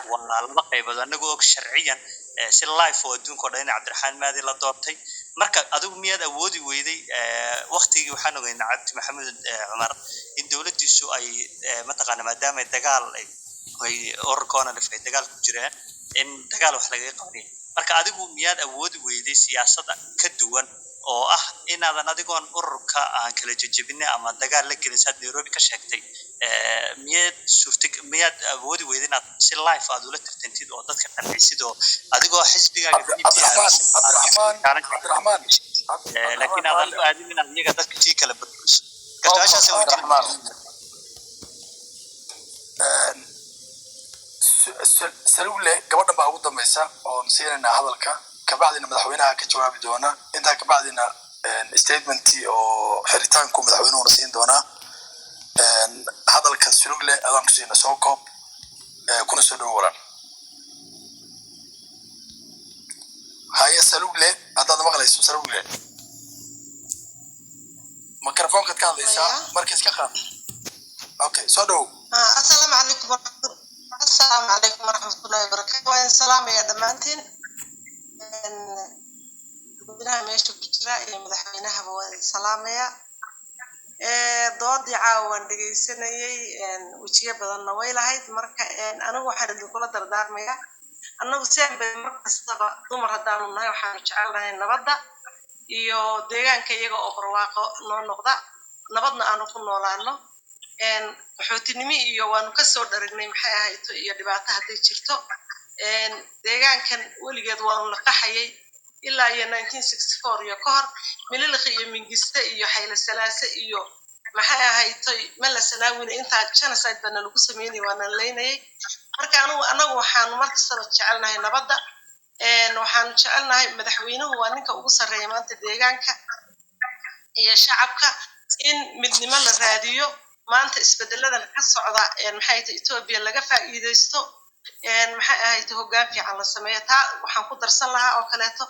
والله لما قيبض أنجو شرعيا si life oo adduunka oo dhan Cabdiraxmaan Maadi la doortay marka adigu miyaad awoodi weyday waqtigii waxaan ogeynaa Cabdi Maxamed Cumar in dawladdiisu ay mataqaana maadaama dagaal ay orkoona dhifay dagaal ku jiraan in dagaal wax laga qabanay marka adigu miyaad awoodi weyday siyaasadda ka duwan oo ah inaadan adigoon ururka aan kala jajabinay ama dagaal la gelin sad Nairobi ka sheegtay miyaad awoodi weyday inaad si life aad ula tartantid oo dadka qancisid oo adigoo xisbigaaga Cabdiraxmaan laakiin aad aadin inaad iyaga dadka si kala badbaadiso kashaashaas oo Cabdiraxmaan سلولة قبل ما أقول دميسا أو نسينا هذا كبعدنا مدحوينها كجواب دونا أنت كبعدنا statementي أو حريتانكم مدحوينه ونسين دونا هذا الكسلولة أظن كسينا سوكم كنا سلولا هاي سلولة هذا ما غلي سلولة ميكروفون قد كان ليسا مركز كخان أوكي صدو السلام عليكم ورحمة الله السلام عليكم ورحمة الله وبركاته وين سلام يا دمانتين بدنا ماشي بجرا مدحوينها وين سلام يا doodii caawan dhageysanayay wajiga badan way lahayd marka anigu waxaan idin kula dardaarmayaa annagu seenbay markastaba dumar hadaan nahay waxaan jecelahay nabadda iyo deegaanka iyaga oo barwaaqo noo noqda nabadna aanu ku noolaano qaxootinimo iyo waanu ka soo dharagnay maxay ahayd iyo dhibaato haday jirto deegaankan weligeed waanu la qaxayay ilaa 1964 iyo ka hor mililqi iyo mingiste iyo xayla salaase iyo maxay ahayd mala sanaawina inta genocide bana lagu sameeyay waana leeynay marka anagu waxaan markasta jecelnahay nabadda waxaan jecelnahay madaxweynuhu waa ninka ugu sareeya maanta deegaanka iyo shacabka in midnimo la raadiyo maanta isbedeladan ka socda maxay tahay Ethiopia laga faa'iideysto maxay ahayd hoggaan fiican la sameeyo taa waxaan ku darsan lahaa oo kaleeto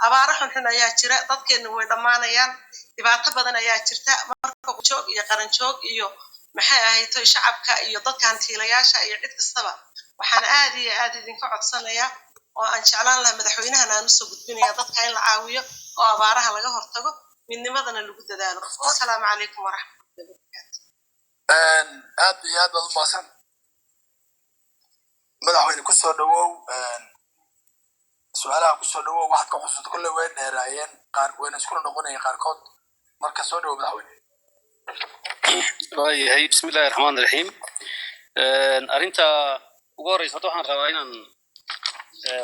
abaaro xun ayaa jira dadkeena way dhamaanayaan dhibaato badan ayaa jirta marka joog iyo qaran joog iyo maxay ahayd shacabka iyo dadkan tiilayaasha iyo cid kastaba waxaan aad iyo aad idinka codsanayaa oo aan jeclaan lahaa madaxweynaha aan u soo gudbinayaa dadka in la caawiyo oo abaaraha laga hortago midnimadana lagu dadaalo assalaamu calaykum waraxmatullaahi wabarakaatuh aad iyo aad baad u baasan madaxweyne ku soo dhawow su'aalaha ku soo dhawow waxaad ka xusud kulle way dheeraayeen qaar wayna isku noqonayeen qaarkood marka soo dhawow madaxweyne hay bismillahir rahmaanir rahiim arinta ugu horeysa waxaan rabaa inaan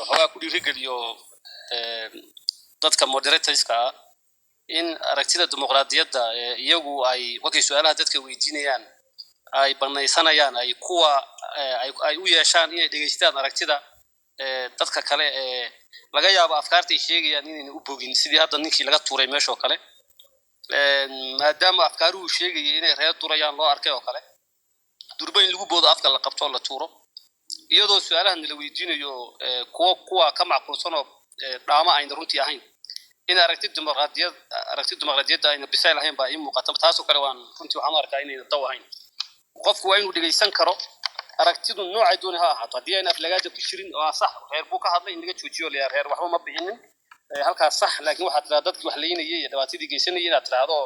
xogaa ku dhiirigeliyo dadka moderatorska in aragtida dimuqraadiyadda iyagu ay waqti su'aalaha dadka weydiinayaan ay banaysanayaan ay kuwa ay u yeeshaan inay dhageystaan aragtida dadka kale laga yaabo afkaarta ay sheegayaan inay u bogin sidii hadda ninkii laga tuuray meesha oo kale maadaama afkaaruhu sheegayay inay reer durayaan loo arkay oo kale durbayn lagu boodo afka la qabto la tuuro iyadoo su'aalahan la weydiinayo kuwa ka macquulsan oo dhaama ay runtii ahayn in aragtida dimuqraadiyadda ay bisayl ahayn baa in muuqato taas oo kale waan runtii waxaan arkaa inay daw ahayn qofku waa inuu dhageysan karo aragtidu noocay doonay ha ahaato haddii ayna aflagaada ku jirin oo sax reer buu ka hadlay in laga joojiyo leeyahay reer waxba ma bixinin halkaas sax laakiin waxaad tiraahdaa dadkii wax leeynayay iyo dhibaatadii geysanayay inaad tiraahdo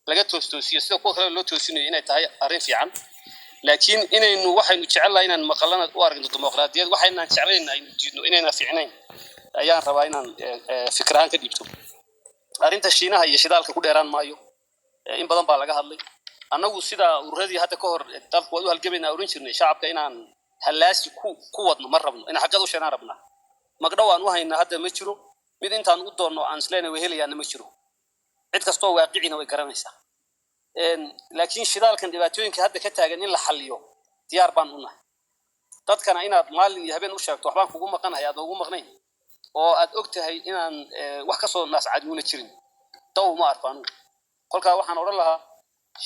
laga toosiyo sida kuwa kale loo toosinayo inay tahay arrin fiican laakiin inaynu waxaynu jecelnahay inaan maqalana u aragno dimuqraadiyad waxaynan jeclayn aynu diidno inayna fiicnayn ayaan rabaa inaan fikrahan ka dhiibto arrinta shiinaha iyo shidaalka ku dheeraan maayo in badan baa laga hadlay annagu sida ururadii hadda ka hor dalku wadu halgamayna oran jirnay shacabka inaan halaasi ku wadno ma rabno in xaqad u sheegnaa rabnaa magdhow aan u haynaa hadda ma jiro mid intaan u doonno aan isleena way helayaan ma jiro cid kastoo waaqicina way garanaysaa laakiin shidaalkan dhibaatooyinka hadda ka taagan in la xalliyo diyaar baan u nahay dadkana inaad maalin iyo habeen u sheegto waxbaan kugu maqanahay aad ugu maqnayn oo aad ogtahay inaan wax ka soo naascaduuna jirin daw ma arkaan kolkaa waxaan oran lahaa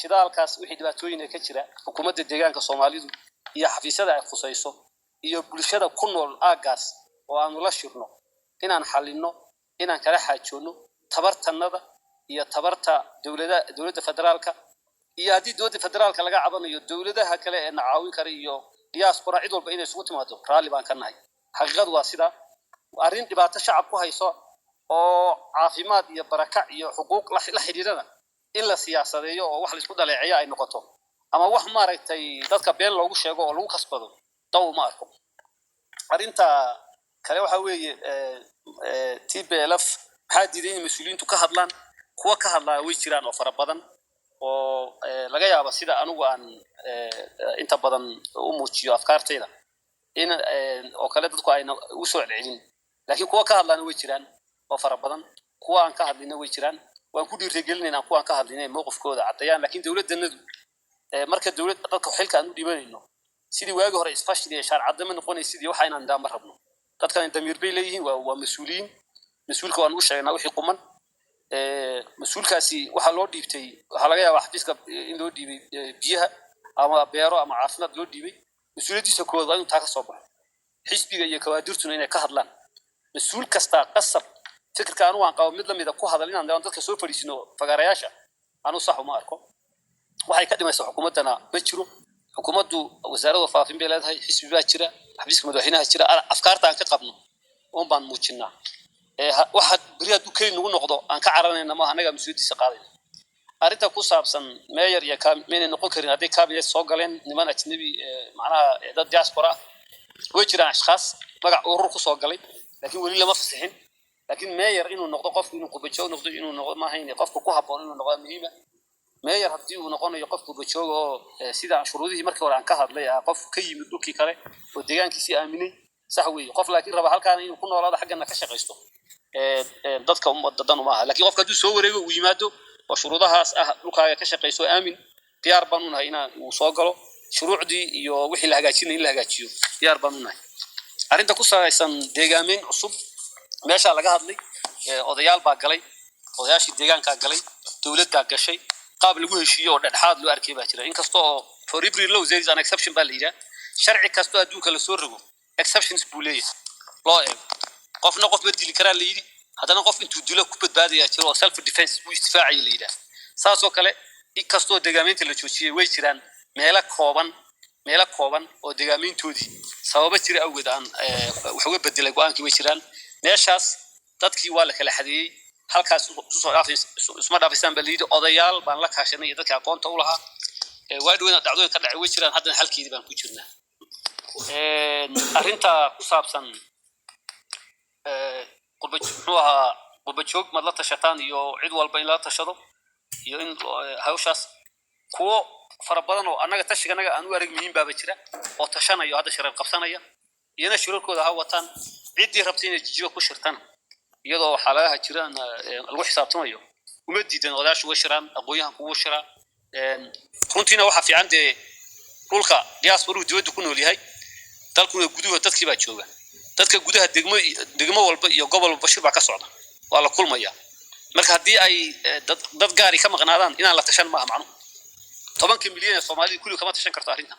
shidaalkaas wixii dhibaatooyin ka jira xukuumadda deegaanka Soomaalidu iyo xafiisyada ay khusayso iyo bulshada ku nool aagaas oo aanu la shirno inaan xalino inaan kala xaajoono tabartanada iyo tabarta dawladda federaalka iyo haddii dawladda federaalka laga cabanayo dawladaha kale ee caawin kara iyo diaspora cid walba inay isugu timaado raalli baan ka nahay xaqiiqadu waa sida arrin dhibaato shacab ku hayso oo caafimaad iyo barakac iyo xuquuq la xiriirana in la siyaasadeeyo oo wax la isku dhaleeceeyo ay noqoto ama wax maaragtay dadka been loogu sheego oo lagu kasbado daw ma arko arrinta kale waxa weeye TPLF maxaa diiday in mas'uuliyiintu ka hadlaan kuwa ka hadlaa way jiraan oo fara badan oo laga yaabo sida anigu aan inta badan u muujiyo afkaartayda in oo kale dadku ayna u soo celcelin laakiin kuwa ka hadlaana way jiraan oo fara badan kuwa aan ka hadlina way jiraan waan ku dhiirigelinaynaa kuwa aan ka hadlinay mowqifkooda cadayaan laakiin dawladdanadu marka dawladda dadka xilka aan u dhibanayno sidii waagi hore isfashiliye sharciyada ma noqonayso sidii waxa inaan daama rabno dadkan damiir bay leeyihiin waa mas'uuliyiin mas'uulka waan u sheegnaa wixii quman mas'uulkaasi waxa loo dhiibtay waxa laga yaabaa xafiiska in loo dhiibay biyaha ama beero ama caafimaad loo dhiibay mas'uuliyadiisa koowaad waa inuu taa ka soo baxo xisbiga iyo kawaadirtuna inay ka hadlaan mas'uul kasta qasab fikirka anu waan qabo mid lamida ku hadal inaan dadka soo fadhiisino fagaarayaasha anu sax uma arko waxay ka dhimaysaa xukuumaddana ma jiro xukuumaddu wasaaradda faafin bay leedahay xisbi baa jira xafiiska madaxweynaha jira afkaarta aan ka qabno oon baan muujinaa waxaad beri hadduu keli nagu noqdo aan ka caranayna maaha annagaa mas-uuliyaddiisa qaadayna arrinta ku saabsan meeyar iyo maynay noqon karin hadday cabinet soo galeen niman ajnabi macnaha dad diaspora ah way jiraan ashkhaas magac urur ku soo galay laakiin weli lama fasixin laakiin meeyar inuu noqdo qofku inuu qubajoog noqdo inuu noqdo maaha in qofku ku habboon inuu noqdo muhiima meeyar haddii uu noqonayo qof qubajoog oo sida shuruudihii markii hore aan ka hadlay qof ka yimid dhulkii kale oo deegaankiisii aaminay sax weeye qof laakiin raba halkaan inuu ku noolaado xaggana ka shaqaysto dadka ummaddan uma aha laakiin qofka hadduu soo wareego uu yimaado oo shuruudahaas ah dhulkaaga ka shaqayso aamin diyaar baan u nahay inaan uu soo galo shuruucdii iyo wixii la hagaajinay in la hagaajiyo diyaar baan u nahay arrinta ku saabsan deegaameyn cusub meesha laga hadlay odayaal baa galay odayaashii deegaanka galay dawladda gashay qaab lagu heshiiyo oo dhexaad loo arkay baa jira inkastoo for every law there is an exception baa la yidhaa sharci kastoo adduunka la soo rogo exceptions buu leeyahay loo eego qofna qof ma dili karaa la yidhi haddana qof intuu dilo ku badbaadayaa jiro oo self defense buu istifaacaya la yidhaah saasoo kale inkastoo deegaameynta la joojiyey way jiraan meelo kooban oo deegaameyntoodii sababa jira awgeed aan wax uga bedelay go-aankii way jiraan meeshaas dadkii waa la kala xadeeyey halkaas isma dhaafisaan baa la yidhi odayaal baan la kaashanay iyo dadka aqoonta u lahaa waa dhaweyna dhacdooyin ka dhacay way jiraan haddana halkeedii baan ku jirnaa arrinta ku saabsan muxuu ahaa qurbajoog mad la tashataan iyo cid walba in la tashado iyo in hawshaas kuwo fara badan oo annaga tashiganaga aan u arag muhiim baaba jira oo tashanayo hadda shirar qabsanaya iyana shirarkooda ha wataan ciddii rabta inay jijiyo ku shirtaan iyadoo xaaladaha jiraan lagu xisaabtamayo uma diidan odayaashu way shiraan aqoonyahan kugu shiraa runtiina waxaa fiican dee dhulka diasporuu dibadda ku nool yahay dalkuna guduhu dadkii baa jooga dadka gudaha degmo walba iyo gobol walba shir baa ka socda waa la kulmaya marka haddii ay dad gaari ka maqnaadaan inaan la tashan maaha macnuhu 10 milyan ee Soomaaliya kulli kama tashan karto arrintan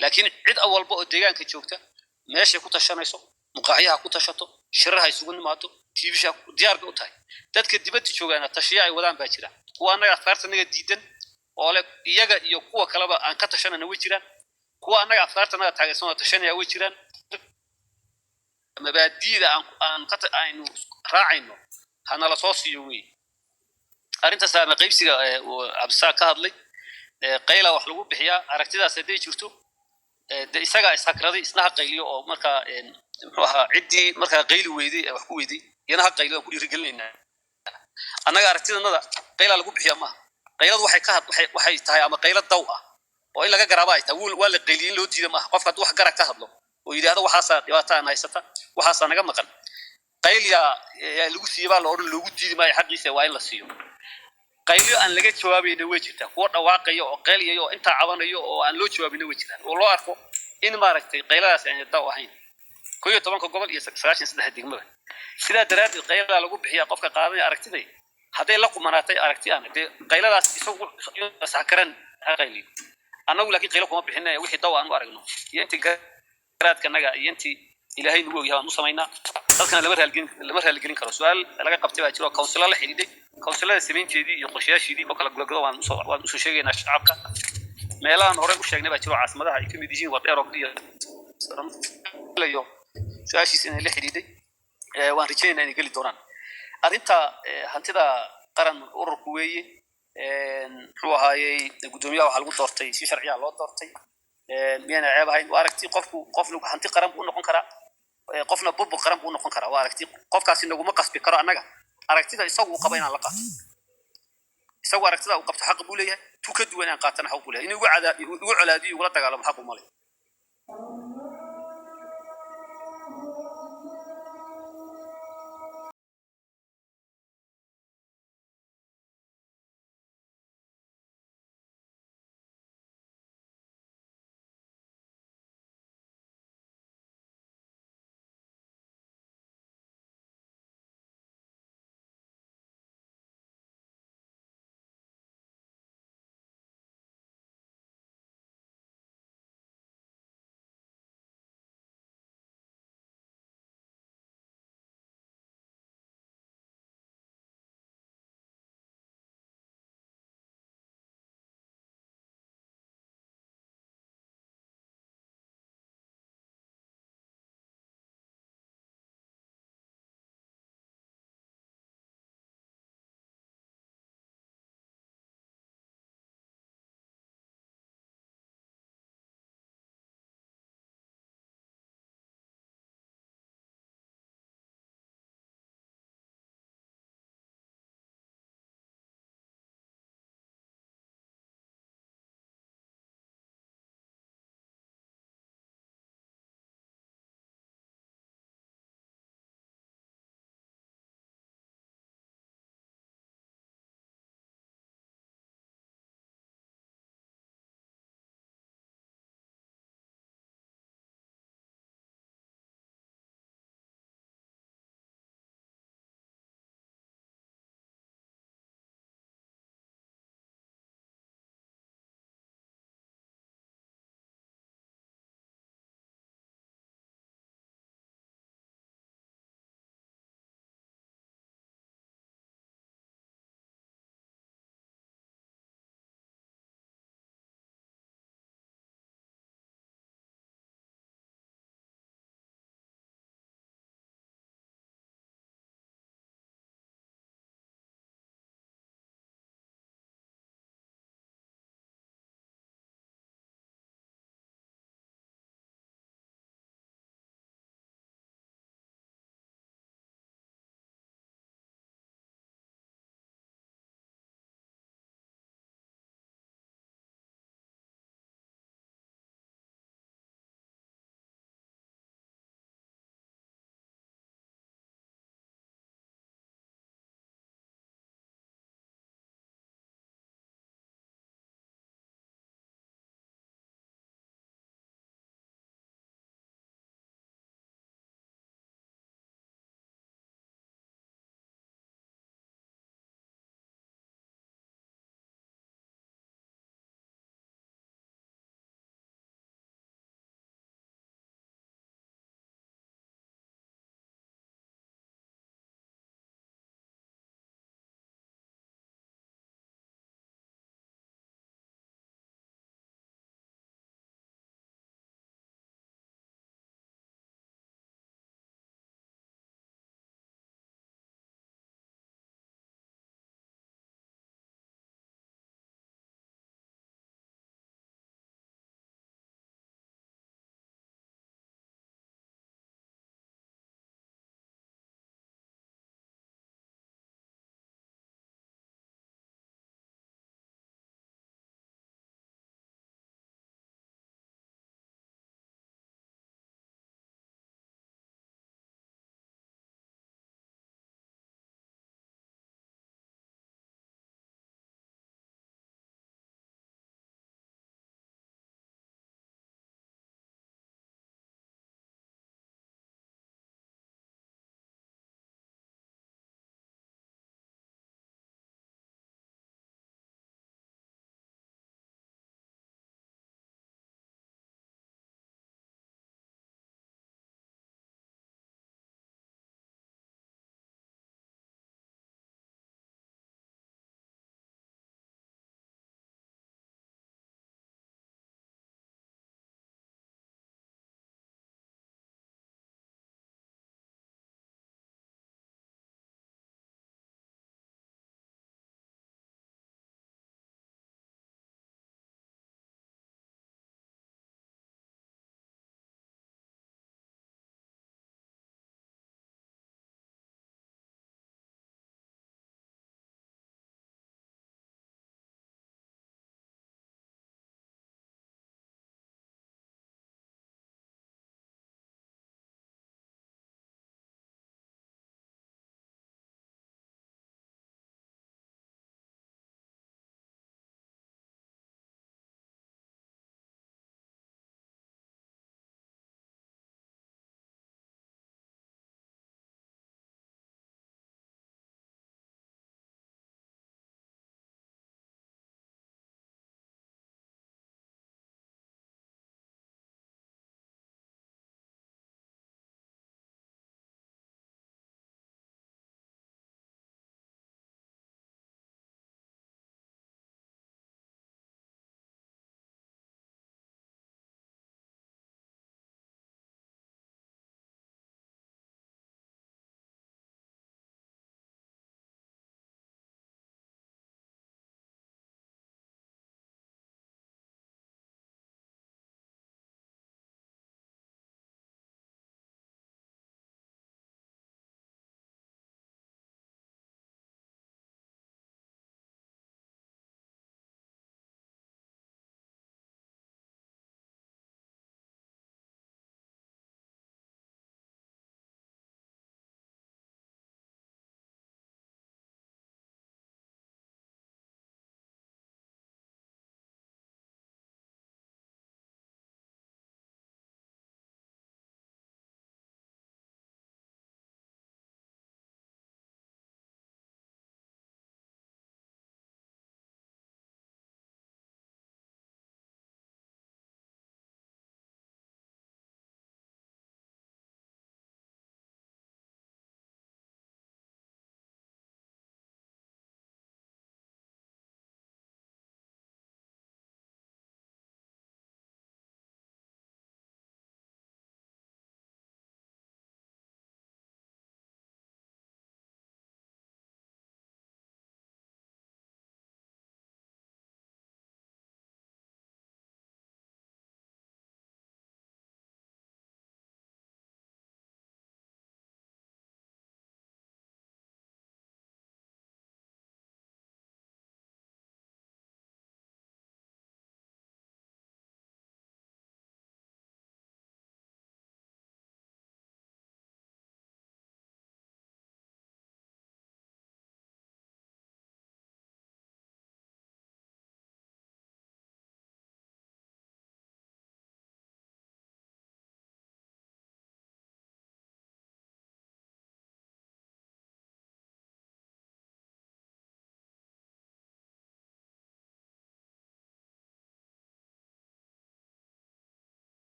laakiin cid walba oo deegaanka joogta meesha ku tashanayso muqaaxiyaha ku tashato shiraha isugu nimaado tiibisha diyaar u tahay dadka dibadda joogana tashiya ay wadaan baa jira kuwa anaga afkaartanaga diidan oo le iyaga iyo kuwa kaleba aan ka tashanana way jiraan kuwa anaga afkaartanaga taageersan oo tashanaya way jiraan mabaadiida aan aynu raacayno hana la soo siiyo wey arrinta saama qaybsiga absaa ka hadlay qayla wax lagu bixiyaa aragtidaas haday jirto isaga isakraday isna qayliyo oo marka muxuu ahaa ciddii marka qayli weyday wax ku weyday yana qayliyo ku dhiirigelinayna annaga aragtidanada qayla lagu bixiyaa ma qayladu waxay tahay ama qayla daw ah oo in laga garaabo ay tahay waa la qayliin loo diiday ma qofka wax garag ka hadlo oo yiraahdo waxaas dhibaataan haysata waxaas naga maqan qayliya lagu siibaa loogu diiday ma xaqiisa waa in la siiyo qayliyo aan laga jawaabayna way jirtaa kuwa dhawaaqayo oo qayliyo oo inta cabanayo oo aan loo jawaabina way jiraan oo loo arko in maaragtay qayladaas aan daw ahayn 11 gobol iyo 93 degmada sida daraaddeed qaylada lagu bixiyaa qofka qaadanaya aragtiday haday la qumanaatay aragti aan qayladaas isagu sakaran qayliyo annagu laakiin qaylo kuma bixinay wixii daw aan u aragno iyo intii garaadka naga iyo intii ilaahay nagu yahay aan u sameynaa dadkana lama raalgelin karo su'aal laga qabtay baa jiro councilor la xiriiday councilorada sameynteedii iyo qorshayaasheedii oo kala gulagado waan u soo sheegaynaa shacabka meelahan hore u sheegnay baa jiro caasimadaha ay ka mid yihiin Wadero iyo su'aashiis inay la xiriiday waan rajaynaynaa inay geli doonaan arrinta hantida qaran ururku weeye muxuu ahaayey gudoomiyaha waxa lagu doortay si sharci ah loo doortay miyana ceeb ahayn waa aragti qofna hanti qaran buu noqon karaa qofna bubu qaran buu noqon karaa waa aragti qofkaasi naguma qasbi karo annaga aragtida isagu uu qaba inaan la qaato isagu aragtida uu qabto xaq buu leeyahay tu ka duwan aan qaatana xaq buu leeyahay inuu ugu colaadiyo ugu la dagaalamo xaq buu ma leeyahay